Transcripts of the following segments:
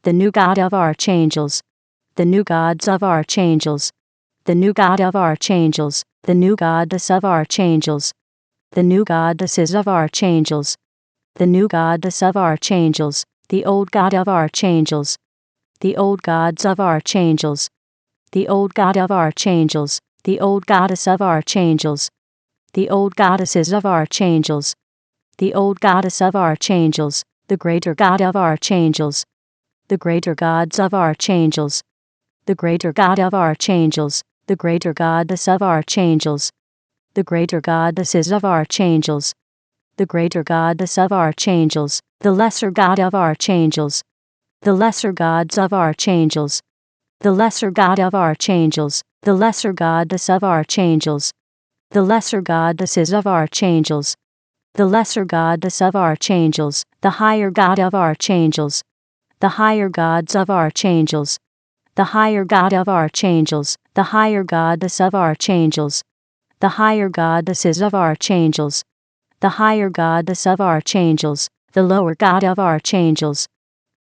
the new God of Archangels, the new gods of Archangels, the new God of Archangels, the new goddess of Archangels, the new goddesses of Archangels, the new goddess of Archangels, the old God of Archangels, the old gods of Archangels, the old God of Archangels, the old goddess of Archangels, the old goddesses of Archangels, the old goddess of Archangels, the greater God of Archangels, the greater gods of Archangels, the greater God of Archangels, the greater goddess of Archangels, the greater goddesses of Archangels, the greater goddess of Archangels, the lesser God of Archangels, the lesser gods of Archangels, the lesser God of Archangels, the lesser goddess of Archangels, the lesser goddesses of Archangels, the lesser goddess of Archangels, the higher God of Archangels, the higher gods of Archangels, the higher God of Archangels, the higher goddess of Archangels, the higher goddesses of Archangels, the higher goddess of Archangels, the lower God of Archangels,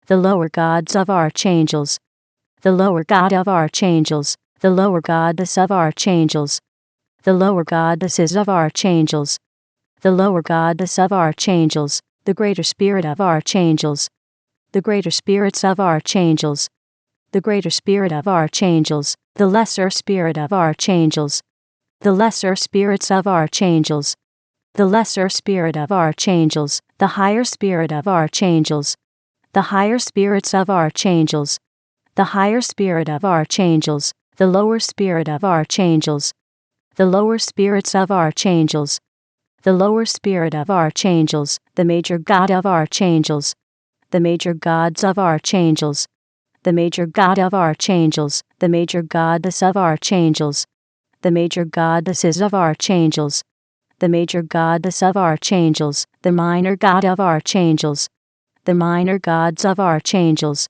the lower gods of Archangels, the lower God of Archangels, the lower goddess of Archangels, the lower goddesses of Archangels, the lower goddess of Archangels, the greater spirit of Archangels, the greater spirits of Archangels, the greater spirit of Archangels, the lesser spirit of Archangels, the lesser spirits of Archangels, the lesser spirit of Archangels, the higher spirit of Archangels, the higher spirits of Archangels, the higher spirit of Archangels, the lower spirit of Archangels, the lower spirits of Archangels, the lower spirit of Archangels, the major God of Archangels, the major gods of Archangels, the major God of Archangels, the major goddess of Archangels, the major goddesses of Archangels, the major goddess of Archangels, the minor God of Archangels, the minor gods of Archangels,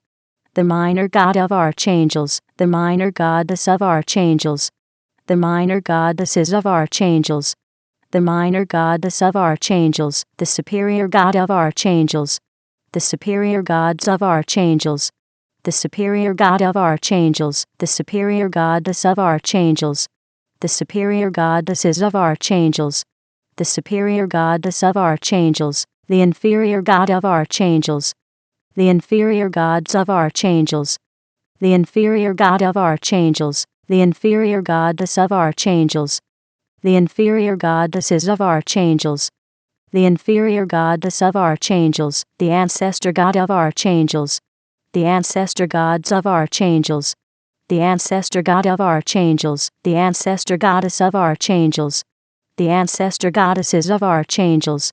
the minor God of Archangels, the minor goddess of Archangels, the minor goddesses of Archangels, the minor goddess of Archangels, the superior God of Archangels, the superior gods of Archangels, the superior God of Archangels, the superior goddess of Archangels, the superior goddesses of Archangels, the superior goddess of Archangels, the inferior God of Archangels, the inferior gods of Archangels, the inferior God of Archangels, the inferior goddess of Archangels, the inferior goddesses of Archangels, the inferior goddess of Archangels, the ancestor God of Archangels, the ancestor gods of Archangels, the ancestor God of Archangels, the ancestor goddess of Archangels, the ancestor goddesses of Archangels,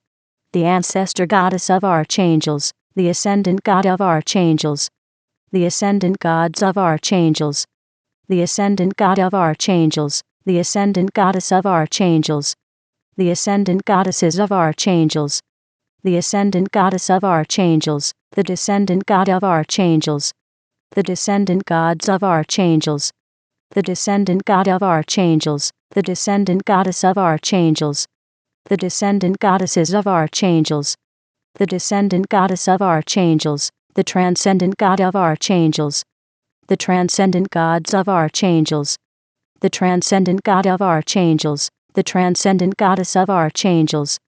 the ancestor goddess of Archangels, the ascendant God of Archangels, the ascendant gods of Archangels, the ascendant God of Archangels, the ascendant goddess of Archangels, the ascendant goddesses of Archangels, the ascendant goddess of Archangels, the descendant God of Archangels, the descendant gods of Archangels, the descendant God of Archangels, the descendant goddess of Archangels, the descendant goddesses of Archangels, the descendant goddess of Archangels, the transcendent God of Archangels, the transcendent gods of Archangels, the transcendent God of Archangels, the transcendent goddess of Archangels,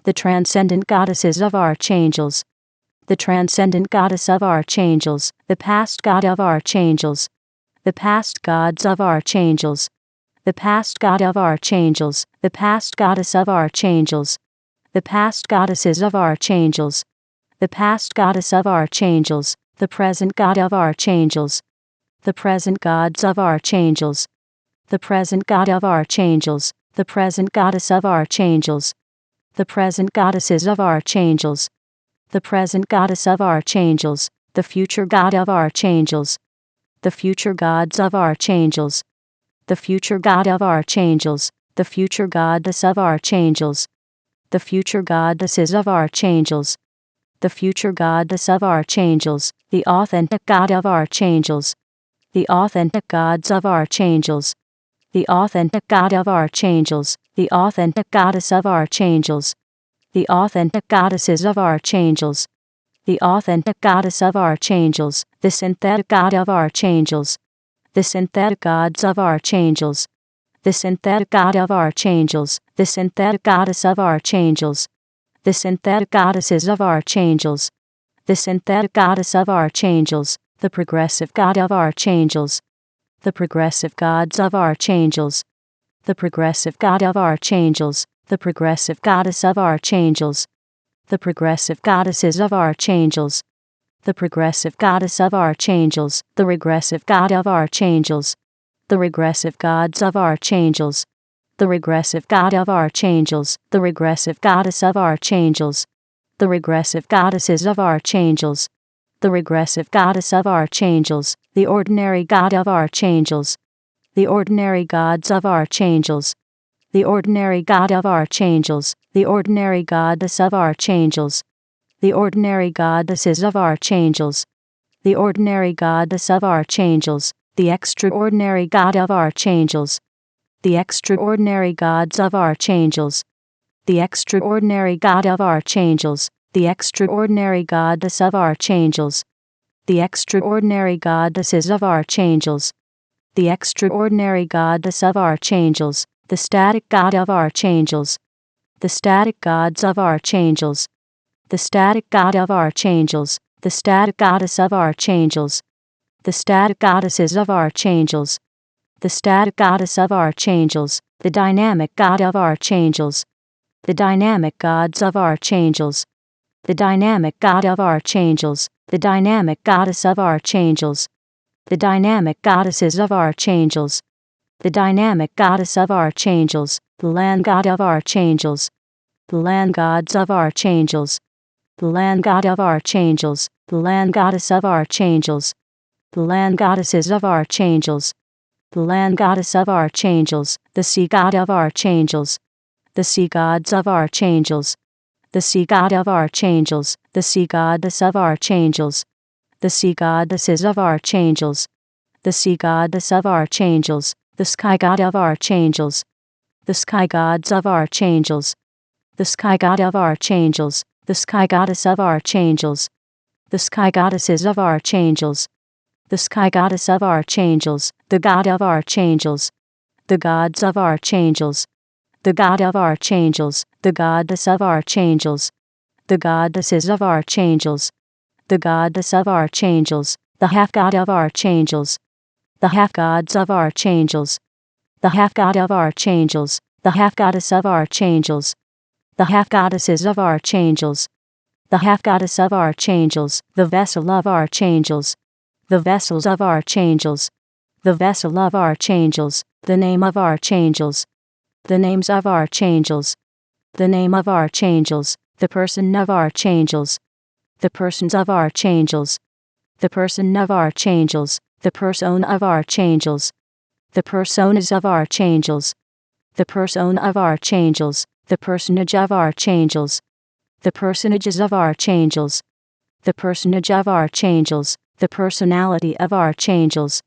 the transcendent goddesses of Archangels, the transcendent goddess of Archangels, the past God of Archangels, the past gods of Archangels, the past God of Archangels, the past goddess of Archangels, the past goddesses of Archangels, the past goddess of Archangels, the present God of Archangels, the present gods of Archangels, the present God of Archangels, the present goddess of Archangels, the present goddesses of Archangels, the present goddess of Archangels, the future God of Archangels, the future gods of Archangels, the future God of Archangels, the future goddess of Archangels, the future goddesses of Archangels, the future goddess of Archangels, the authentic God of Archangels, the authentic gods of Archangels, the authentic God of Archangels, the authentic goddess of Archangels, the authentic goddesses of Archangels, the authentic goddess of archangels, the synthetic god of archangels, the synthetic gods of archangels, the synthetic god of archangels, the synthetic goddess of archangels, the synthetic goddesses of archangels, the synthetic goddess of archangels, the progressive god of archangels, the progressive gods of archangels, the progressive god of archangels, the progressive goddess of archangels, the progressive goddesses of archangels, the progressive goddess of archangels, the regressive god of archangels, the regressive gods of archangels, the regressive god of archangels, the regressive goddess of archangels, the regressive goddesses of archangels, the regressive goddess of archangels, the ordinary god of archangels, the ordinary gods of archangels, the ordinary god of archangels, the ordinary goddess of archangels, the ordinary goddesses of archangels, the ordinary goddess of archangels, the extraordinary god of archangels, the extraordinary gods of archangels, the extraordinary god of archangels, the extraordinary goddess of archangels, the extraordinary goddesses of archangels, the extraordinary goddess of archangels, the static god of archangels, the static gods of archangels, the static god of archangels, the static goddess of archangels, the static goddesses of archangels, the static goddess of archangels, the dynamic god of archangels, the dynamic gods of archangels, the dynamic god of archangels, the dynamic goddess of archangels, the dynamic goddesses of archangels, the dynamic goddess of archangels, the land god of archangels, the land gods of archangels, the land god of archangels, the land goddess of archangels, the land goddesses of archangels, the land goddess of archangels, the sea god of archangels, the sea gods of archangels, the sea god of archangels, the sea goddess of archangels, the sea goddesses of archangels, the sea goddess of archangels, the sky god of archangels, the sky gods of archangels, the sky god of archangels, the sky goddess of archangels, the sky goddesses of archangels, the sky goddess of archangels, the god of archangels, the gods of archangels, the god of archangels, the goddess of archangels, the goddesses of archangels, the goddess of archangels, the half god of archangels, the half gods of archangels, the half god of archangels, the half goddess of archangels, the half goddesses of archangels, the half goddess of archangels, the vessel of archangels, the vessels of archangels, the vessel of archangels, the name of archangels, the names of archangels, the name of archangels, the person of archangels, the persons of archangels, the person of archangels, the persona of archangels, the personas of archangels, the persona of archangels, the personage of archangels, the personages of archangels, the personage of archangels, the personality of archangels,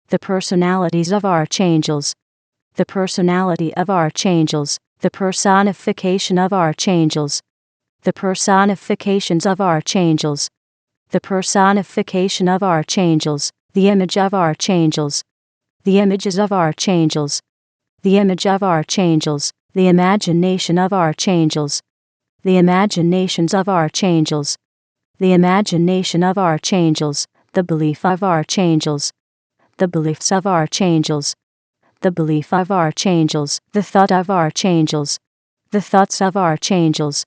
the personalities of archangels, the personality of archangels, the personification of archangels, the personifications of archangels, the personification of archangels, the image of archangels, the images of archangels, the image of archangels, the imagination of archangels, the imaginations of archangels, the imagination of archangels, the belief of archangels, the beliefs of archangels, the belief of archangels, the thought of archangels, the thoughts of archangels,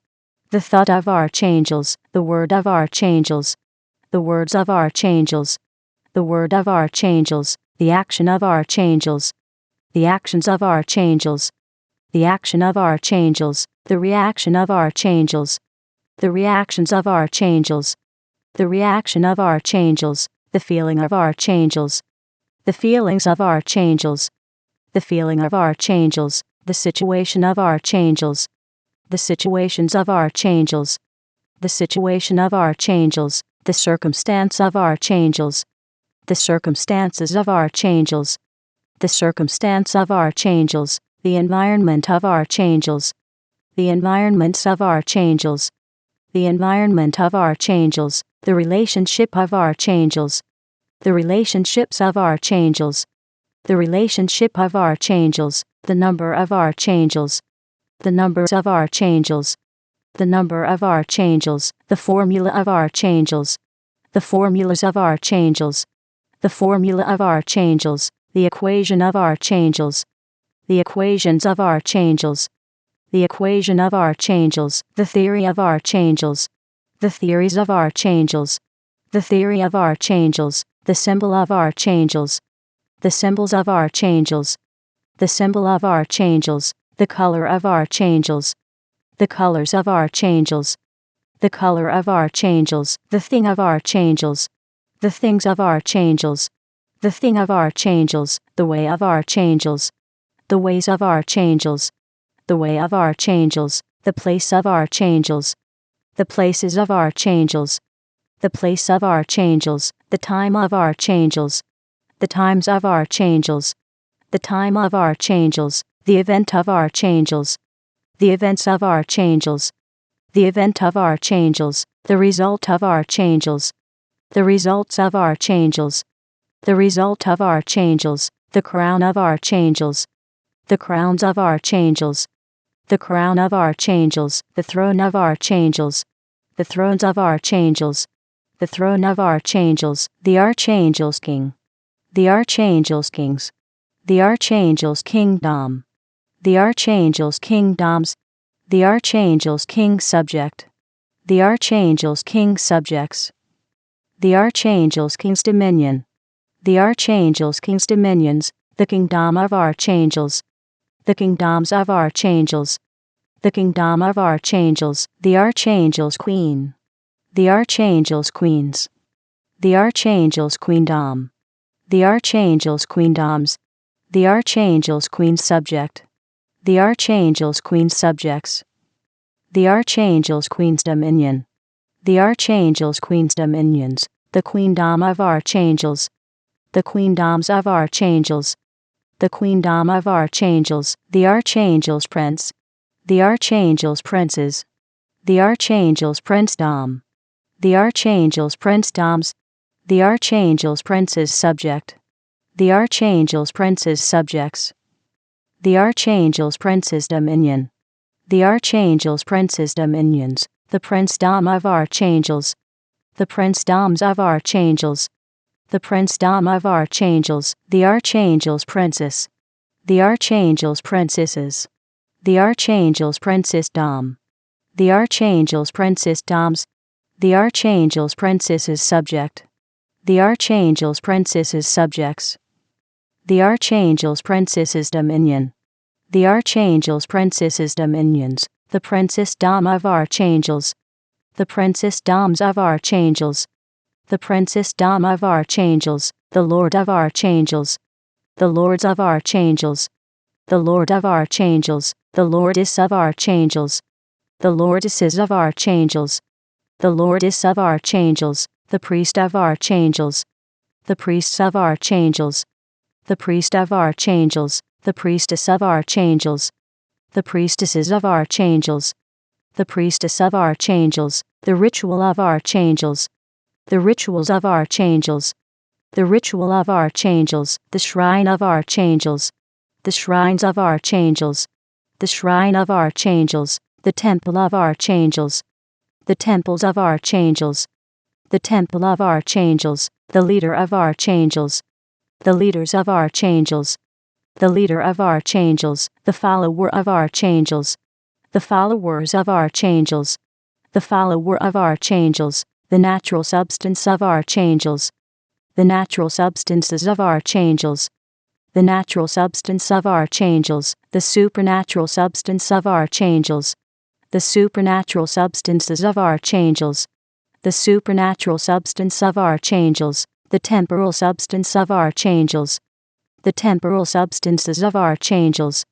the thought of archangels, the word of archangels, the words of archangels, the word of archangels, the action of archangels, the actions of archangels, the action of archangels, the reaction of archangels, the reactions of archangels, the reaction of archangels, the feeling of archangels, the feelings of archangels, the feeling of archangels, the situation of archangels, the situations of archangels, the situation of archangels, the circumstance of archangels, the circumstances of archangels, the circumstance of archangels, the environment of archangels, the environments of archangels, the environment of archangels, the relationship of archangels, the relationships of archangels, the relationship of archangels, the number of archangels, the numbers of archangels, the number of archangels, the formula of archangels, the formulas of archangels, the formula of archangels, the equation of archangels, the equations of archangels, the equation of archangels, the theory of archangels, the theories of archangels, the theory of archangels, the symbol of archangels, the symbols of archangels, the symbol of archangels, the color of archangels, the colors of archangels, the color of archangels, the thing of archangels, the things of archangels, the thing of archangels, the way of archangels, the ways of archangels, the way of archangels, the place of archangels, the places of archangels, the place of archangels, the time of archangels, the times of archangels, the time of archangels, the event of archangels, the events of archangels, the event of archangels, the result of archangels, the results of archangels, the result of archangels, the crown of archangels, the crowns of archangels, the crown of archangels, the throne of archangels, the thrones of archangels, the throne of archangels, the archangels king, the archangels kings, the archangels kingdom, the archangels kingdoms, the archangels king subject, the archangels king subjects, the archangels king's dominion, the archangels king's dominions, the kingdom of archangels, the kingdoms of archangels, the kingdom of archangels, the archangels queen, the archangels queens, the archangels queendom, the archangels queendoms, the archangels queen subject, the archangels queen subjects, the archangels queen's dominion, the archangels queen's dominions, the queendom of archangels, the queendoms of archangels, the queendom of archangels, the archangels prince, the archangels princes, the archangels princedom, the archangels princedoms, the archangels princes subject, the archangels princes subjects, the archangels princes dominion, the archangels princes dominions, the princedom of archangels, the princedoms of archangels, the princedom of archangels, the archangels princess, the archangels princesses, the archangels princessdom, the archangels princessdoms, the archangels princesses subject, the archangels princesses subjects, the archangels princesses dominion, the archangels princesses dominions, the princessdom of archangels, the princessdoms of archangels, the princessdom of archangels, the lord of archangels, the lords of archangels, the lord of archangels, the lordess of archangels, the lordesses of archangels, the lordess of archangels, the priest of archangels, the priests of archangels, the priest of archangels, the priestess of archangels, the priestesses of archangels, the priestess of archangels, the ritual of archangels, the rituals of archangels, the ritual of archangels, the shrine of archangels, the shrines of archangels, the shrine of archangels, the temple of archangels, the temples of archangels, the temple of archangels, the leader of archangels, the leaders of archangels, the leader of archangels, the follower of archangels, the followers of archangels, the follower of archangels, the natural substance of archangels, the natural substances of archangels, the natural substance of archangels, the supernatural substance of archangels, the supernatural substances of archangels, the supernatural substance of archangels, the temporal substance of archangels, the temporal substances of archangels,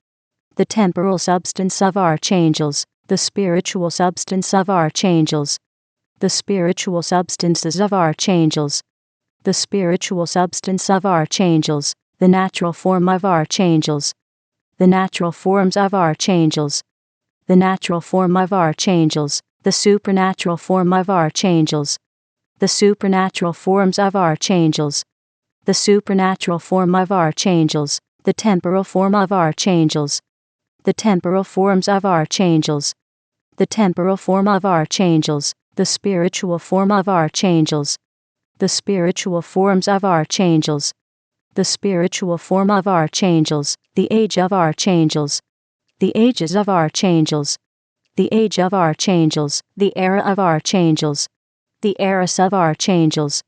the temporal substance of archangels, the spiritual substance of archangels, the spiritual substances of archangels, the spiritual substance of archangels, the natural form of archangels, the natural forms of archangels, the natural form of archangels, the supernatural form of archangels, the supernatural forms of archangels, the supernatural form of archangels, the temporal form of archangels, the temporal forms of archangels, the temporal form of archangels, the spiritual form of archangels, the spiritual forms of archangels, the spiritual form of archangels, the age of archangels, the ages of archangels, the age of archangels, the era of archangels, the eras of archangels,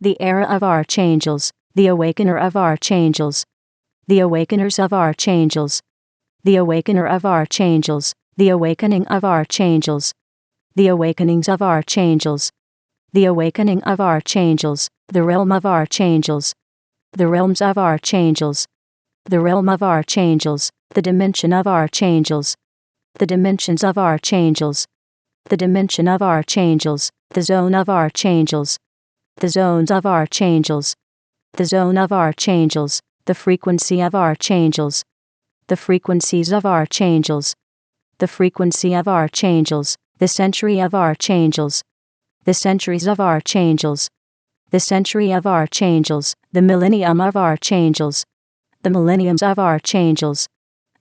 the era of archangels, the awakener of archangels, the awakeners of archangels, the awakener of archangels, the awakening of archangels, the awakenings of archangels, the awakening of archangels, the realm of archangels, the realms of archangels, the realm of archangels, the dimension of archangels, the dimensions of archangels, the dimension of archangels, the zone of archangels, the zones of archangels, the zone of archangels, the frequency of archangels, the frequencies of archangels, the frequency of archangels, the century of archangels, the centuries of archangels, the century of archangels, the millennium of archangels, the millenniums of archangels,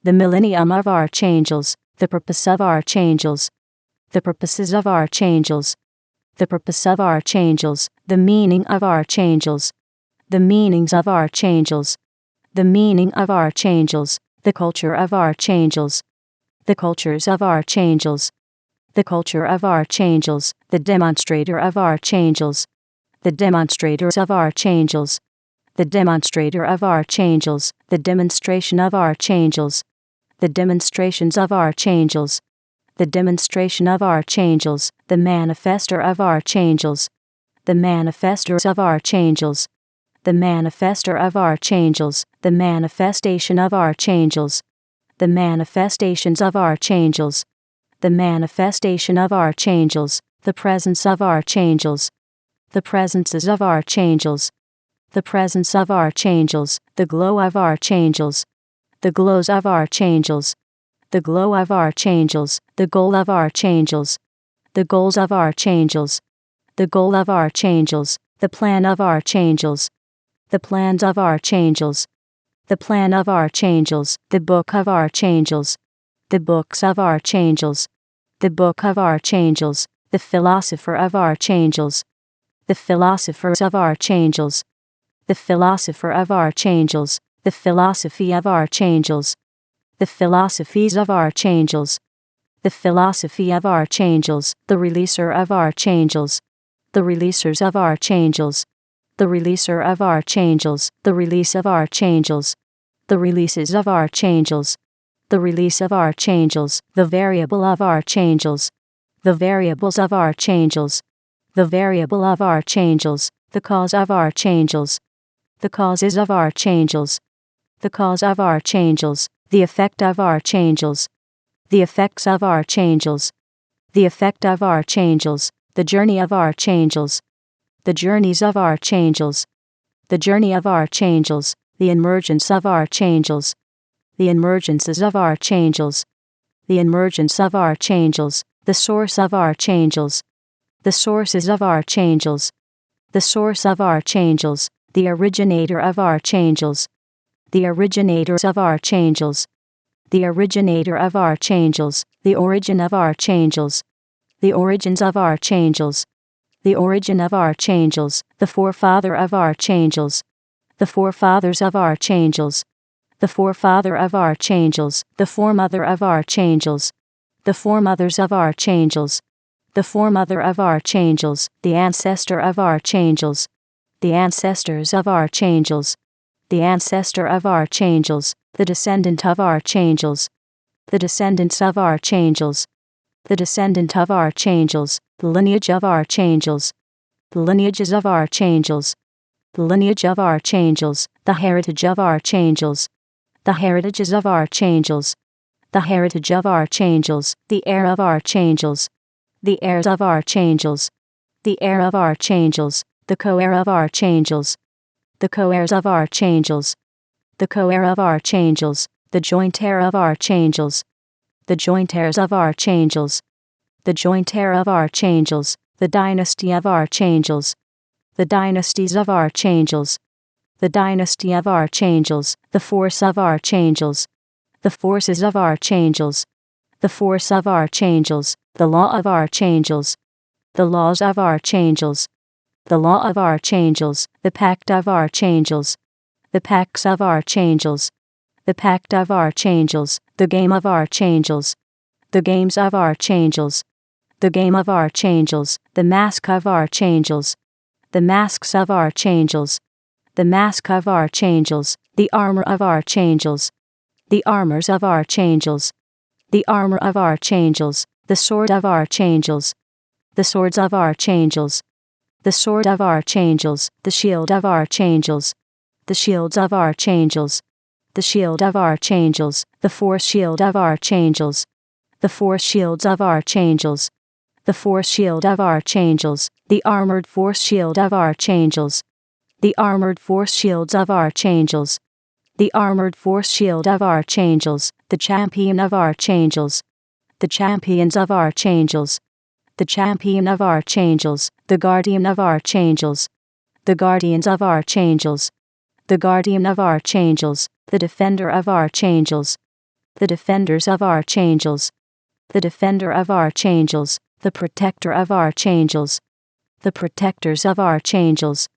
the millennium of archangels, the purpose of archangels, the purposes of archangels, the purpose of archangels, the meaning of archangels, the meanings of archangels, the meaning of archangels, the culture of archangels, the cultures of archangels, the culture of archangels, the demonstrator of archangels, the demonstrators of archangels, the demonstrator of archangels, the demonstration of archangels, the demonstrations of archangels, the demonstration of archangels, the manifester of archangels, the manifestors of archangels, the manifester of archangels, the manifestation of archangels, the manifestations of archangels, the manifestation of archangels, the presence of archangels, the presences of archangels, the presence of archangels, the glow of archangels, the glows of archangels, the glow of archangels, the goal of archangels, the goals of archangels, the goal of archangels, the plan of archangels, the plans of archangels, the plan of archangels, the book of archangels, the books of archangels, the book of archangels, the philosopher of archangels, the philosophers of archangels, the philosopher of archangels, the philosophy of archangels, the philosophies of archangels, the philosophy of archangels, the releaser of archangels, the releasers of archangels, the releaser of archangels, the release of archangels, the releases of archangels, the release of archangels, the variable of archangels, the variables of archangels, the variable of archangels, the cause of archangels, the causes of archangels, the cause of archangels, the effect of archangels, the effects of archangels, the effect of archangels, the journey of archangels, the journeys of archangels, the journey of archangels, the emergence of archangels, the emergences of archangels, the emergence of archangels, the source of archangels, the sources of archangels, the source of archangels, the originator of archangels, the originators of archangels, the originator of archangels, the origin of archangels, the origins of archangels, the origin of archangels, the forefather of archangels, the forefathers of archangels, the forefather of archangels, the foremother of archangels, the foremothers of archangels, the foremother of archangels, the ancestor of archangels, the ancestors of archangels, the ancestor of archangels, the descendant of archangels, the descendants of archangels, the descendant of archangels, the lineage of archangels, the lineages of archangels, the lineage of archangels, the heritage of archangels, the heritages of archangels, the heritage of archangels, the heir of archangels, the heirs of archangels, the heir of archangels, the co-heir of archangels, the co-heirs of archangels, the co-heir of archangels, the joint heir of archangels, the joint heirs of archangels, the joint heir of archangels, the dynasty of archangels, the dynasties of archangels, the dynasty of archangels, the force of archangels, the forces of archangels, the force of archangels, the law of archangels, the laws of archangels, the law of archangels, the pact of archangels, the pacts of archangels, the pact of archangels, the game of archangels, the games of archangels, the game of archangels, the mask of archangels, the masks of archangels, the mask of archangels, the armor of archangels, the armors of archangels, the armor of archangels, the sword of archangels, the swords of archangels, the sword of archangels, the shield of archangels, the shields of archangels, the shield of archangels, the force shield of archangels, the force shields of archangels, the force shield of archangels, the armored force shield of archangels, the armored force shields of archangels, the armored force shield of archangels, the champion of archangels, the champions of archangels, the champion of archangels, the guardian of archangels, the guardians of archangels, the guardian of archangels, the defender of archangels, the defenders of archangels, the defender of archangels, the protector of archangels, the protectors of archangels,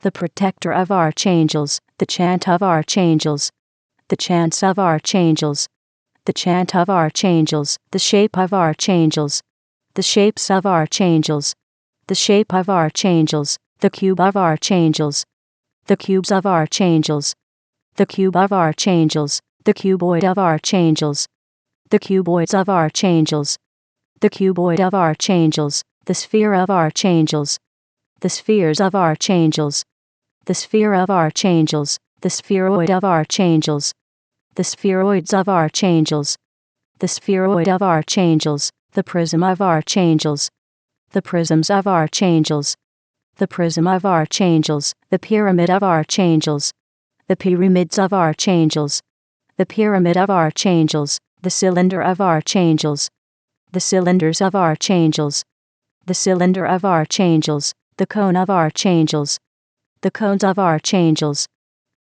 the protector of archangels, the chant of archangels, the chants of archangels, the chant of archangels, the shape of archangels, the shapes of archangels, the shape of archangels, the cube of archangels, the cubes of archangels, the cube of archangels, the cuboid of archangels, the cuboids of archangels, the cuboid of archangels, the sphere of archangels, the spheres of archangels, the sphere of archangels, the spheroid of archangels, the spheroids of archangels, the spheroid of archangels, the prism of archangels, the prisms of archangels, the prism of archangels, the pyramid of archangels, the pyramids of archangels, the pyramid of archangels, the cylinder of archangels, the cylinders of archangels, the cylinder of archangels, the cone of archangels, the cones of archangels,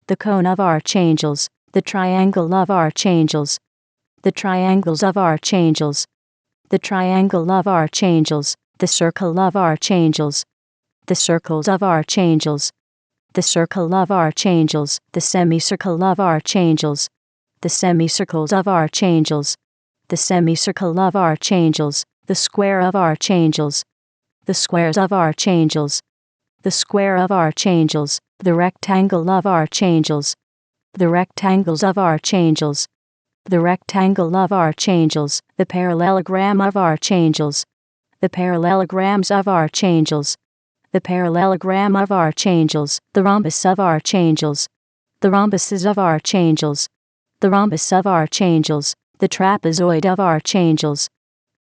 the cone of archangels, the triangle of archangels, the triangles of archangels, the triangle of archangels, the circle of archangels, the circles of archangels, the circle of archangels, the semicircle of archangels, the semicircles of archangels, the semicircle of archangels, the square of archangels, the squares of archangels, the square of archangels, the rectangle of archangels, the rectangles of archangels, the rectangle of archangels, the parallelogram of archangels, the parallelograms of archangels, the parallelogram of archangels, the rhombus of archangels, the rhombuses of archangels, the rhombus of archangels, the trapezoid of archangels,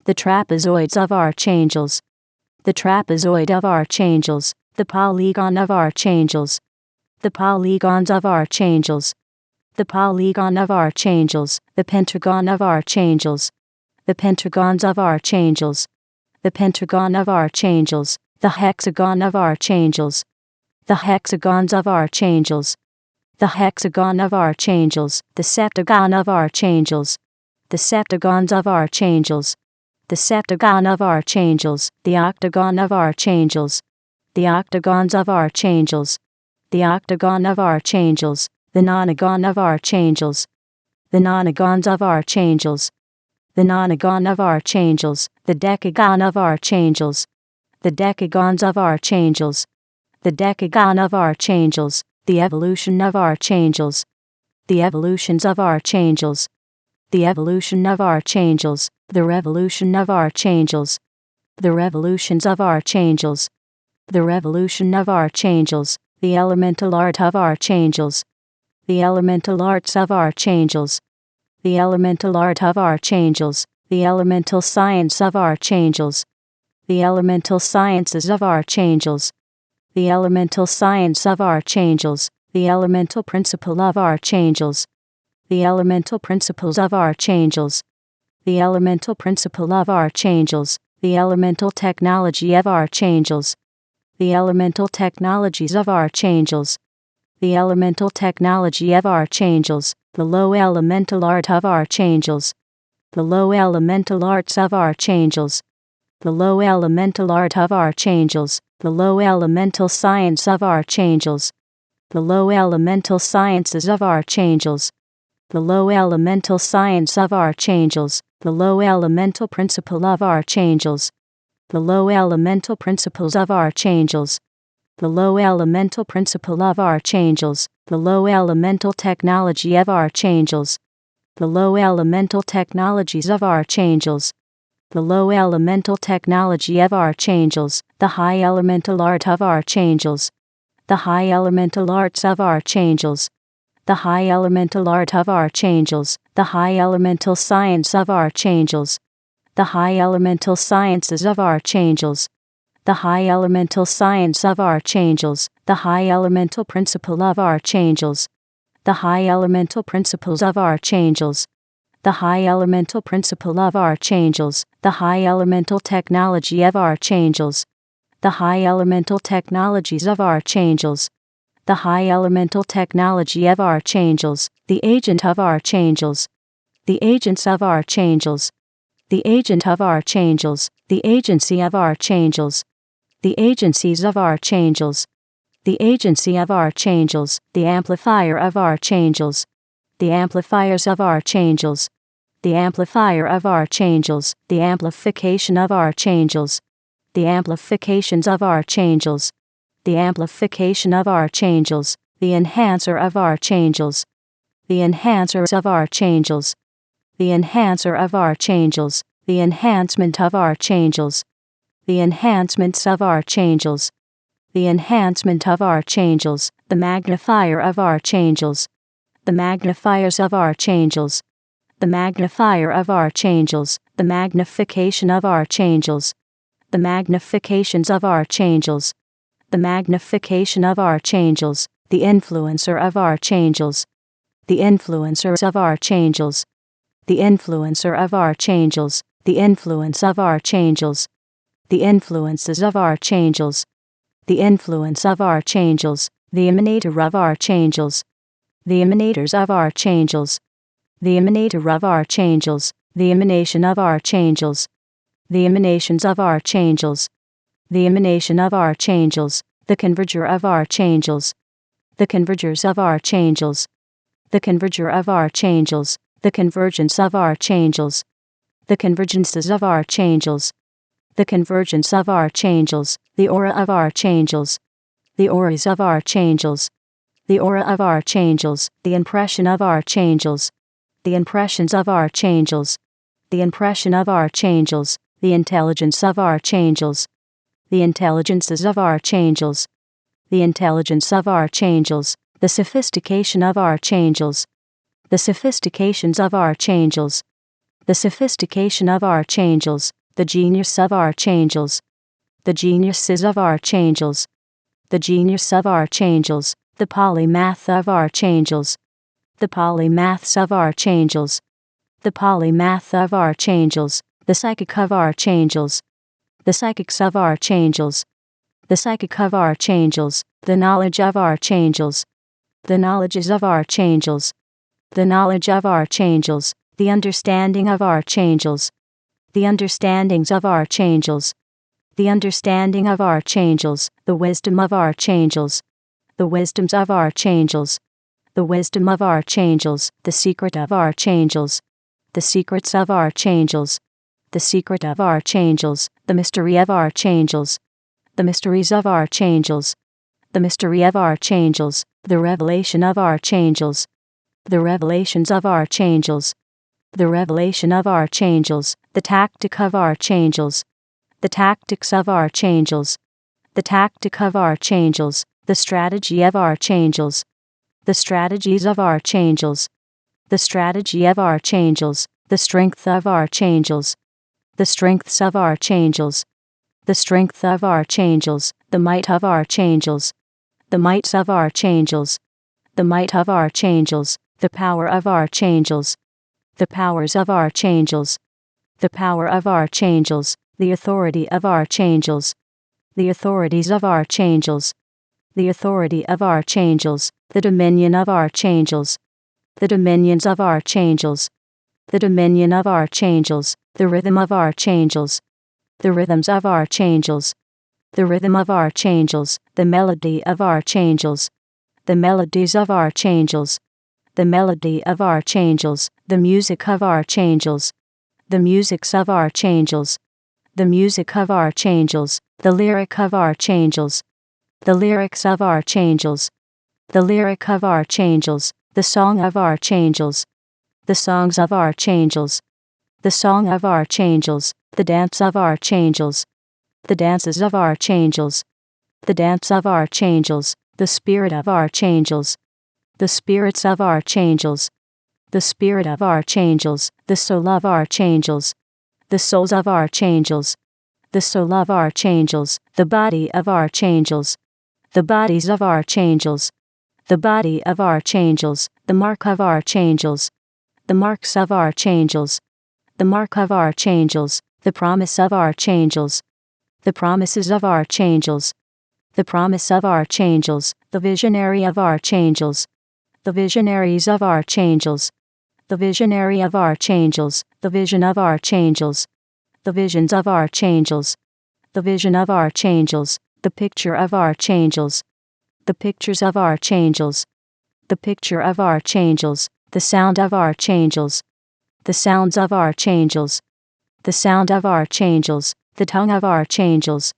the trapezoids of archangels, the trapezoid of archangels, the polygon of archangels, the polygons of archangels, the polygon of archangels, the pentagon of archangels, the pentagons of archangels, the pentagon of archangels, the hexagon of archangels, the hexagons of archangels, the hexagon of archangels, the septagon of archangels, the septagons of archangels, the septagon of archangels, the octagon of archangels, the octagons of archangels, the octagon of archangels, the nonagon of archangels, the nonagons of archangels, the nonagon of archangels, the decagon of archangels, the decagons of archangels, the decagon of archangels, the evolution of archangels, the evolutions of archangels, the evolution of archangels, the revolution of archangels, the revolutions of archangels, the revolution of archangels, the elemental art of archangels, the elemental arts of archangels, the elemental art of archangels, the elemental science of archangels, the elemental sciences of archangels, the elemental science of archangels, the elemental principle of archangels, the elemental principles of archangels, the elemental principle of archangels, the elemental technology of Archangels, the elemental technologies of Archangels, the elemental technology of Archangels, the low elemental art of Archangels, the low elemental arts of Archangels, the low elemental art of Archangels, the low elemental science of Archangels, the low elemental sciences of Archangels, the low elemental science of Archangels, the low elemental principle of Archangels, the low elemental principles of Archangels, the low elemental principle of Archangels, the low elemental technology of Archangels, the low elemental technologies of Archangels, the low elemental technology of Archangels, the high elemental art of Archangels, the high elemental arts of Archangels, the high elemental art of Archangels, the high elemental science of Archangels, the high elemental sciences of Archangels, the high elemental science of Archangels, the high elemental principle of Archangels, the high elemental principles of Archangels, the high elemental principle of Archangels, the high elemental technology of Archangels, the high elemental technologies of Archangels, the high elemental technology of Archangels, the agent of Archangels, the agents of Archangels, the agent of Archangels, the agency of Archangels, the agencies of Archangels, the agency of Archangels, the amplifier of Archangels, the amplifiers of Archangels, the amplifier of Archangels, the amplification of Archangels, the amplifications of Archangels, the amplification of Archangels, the enhancer of Archangels, the enhancers of Archangels, the enhancer of Archangels, the enhancement of Archangels, the enhancements of Archangels, the enhancement of Archangels, the magnifier of Archangels, the magnifiers of Archangels, the magnifier of Archangels, the magnification of Archangels, the magnifications of Archangels, the magnification of Archangels, the influencer of Archangels, the influencers of Archangels, the influencer of Archangels, the influence of Archangels, the influences of Archangels, the influence of Archangels, the emanator of Archangels, the emanators of Archangels, the emanator of Archangels, the emanation of Archangels, the emanations of Archangels, the emanation of Archangels, the converger of Archangels, the convergers of Archangels, the converger of Archangels, the convergence of Archangels, the convergences of Archangels, the convergence of Archangels, the aura of Archangels, the auras of Archangels, the aura of Archangels, the impression of Archangels, the impressions of Archangels, the impression of Archangels, the intelligence of Archangels, the intelligences of Archangels, the intelligence of Archangels, the sophistication of Archangels, the sophistications of Archangels, the sophistication of Archangels, the genius of Archangels, the geniuses of Archangels, the genius of Archangels, the polymath of Archangels, the polymaths of Archangels, the polymath of Archangels, the psychic of Archangels, the psychics of Archangels, the psychic of Archangels, the knowledge of Archangels, the knowledges of Archangels, the knowledge of Archangels, the understanding of Archangels, the understandings of Archangels, the understanding of Archangels, the wisdom of Archangels, the wisdoms of Archangels, the wisdom of Archangels, the secret of Archangels, the secrets of Archangels, the secret of Archangels, the mystery of Archangels, the mysteries of Archangels, the mystery of Archangels, the revelation of Archangels, the revelations of Archangels, the revelation of Archangels, the tactic of Archangels, the tactics of Archangels, the tactic of Archangels, the strategy of Archangels, the strategies of Archangels, the strategy of Archangels, the strength of Archangels, the strengths of Archangels, the strength of Archangels, the might of Archangels, the mights of Archangels, the might of Archangels, the power of Archangels, the powers of Archangels, the power of Archangels, the authority of archangels, the authorities of archangels, the authority of archangels, the dominion of archangels, the dominions of archangels, the dominion of archangels, the rhythm of archangels, the rhythms of archangels, the rhythm of archangels, the melody of archangels, the melodies of archangels, the melody of archangels, the music of archangels, the musics of archangels, the music of archangels, the lyric of archangels, the lyrics of archangels, the lyric of archangels, the song of archangels, the songs of archangels, the song of archangels, the dance of archangels, the dances of archangels, the dance of archangels, the spirit of archangels, the spirits of archangels, the spirit of archangels, the soul of archangels, the souls of archangels, the soul of archangels, the body of archangels, the bodies of archangels, the body of archangels, the mark of archangels, the marks of archangels, the mark of archangels, the promise of archangels, the promises of archangels, the promise of archangels, the visionary of archangels, the visionaries of archangels, the visionary of archangels, the vision of archangels, the visions of archangels, the vision of archangels, the picture of archangels, the pictures of archangels, the picture of archangels, the sound of archangels, the sounds of archangels, the sound of archangels, the tongue of archangels,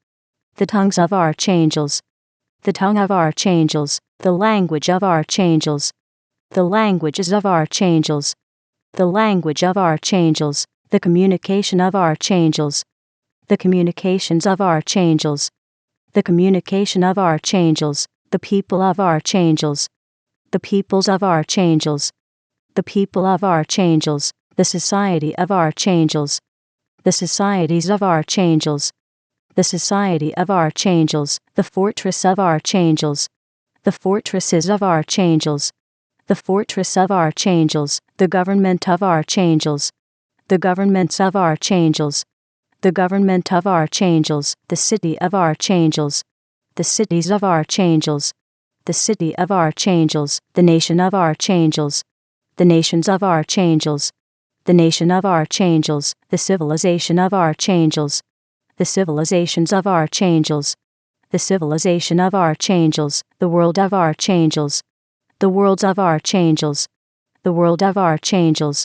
the tongues of archangels, the tongue of archangels, the language of archangels, the languages of archangels, the language of archangels, the communication of archangels, the communications of archangels, the communication of archangels, the people of archangels, the peoples of archangels, the people of archangels, the society of archangels, the societies of archangels, the society of archangels, the fortress of archangels, the fortresses of archangels, the fortress of archangels, the government of archangels, the governments of archangels, the government of archangels, the city of archangels, the cities of archangels, the city of archangels, the nation of archangels, the nations of archangels, the nation of archangels, the civilization of archangels, the civilizations of archangels, the civilization of archangels, the world of archangels, the worlds of archangels, the world of archangels,